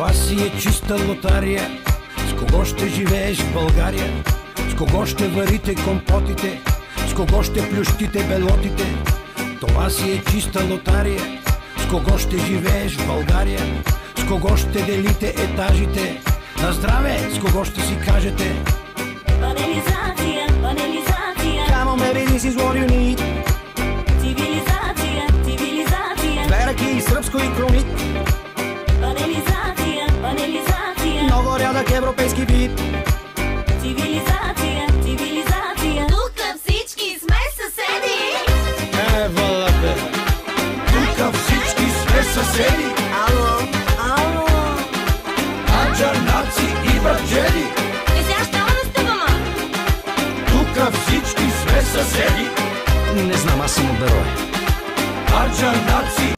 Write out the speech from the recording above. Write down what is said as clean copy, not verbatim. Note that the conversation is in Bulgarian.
Това си е чиста лотария. С кого ще живееш в България? С кого ще варите компотите? С кого ще плющите белотите? Това си е чиста лотария. С кого ще живееш в България? С кого ще делите етажите? На здраве, с кого ще си кажете? Панелизация, панелизация. Come on baby, this is what you need. Цивилизация, цивилизация. Береки и сръбско и кромит. Панелизация, панелизация. Много рядък европейски вид. Цивилизация, цивилизация. Тук всички сме съседи. Евала бе. Тук всички сме съседи. Ало, ало. Аджанаци и браджели. Сега ще да стъпама. Тук всички сме съседи. Не знам, аз съм от Берое. Аджанаци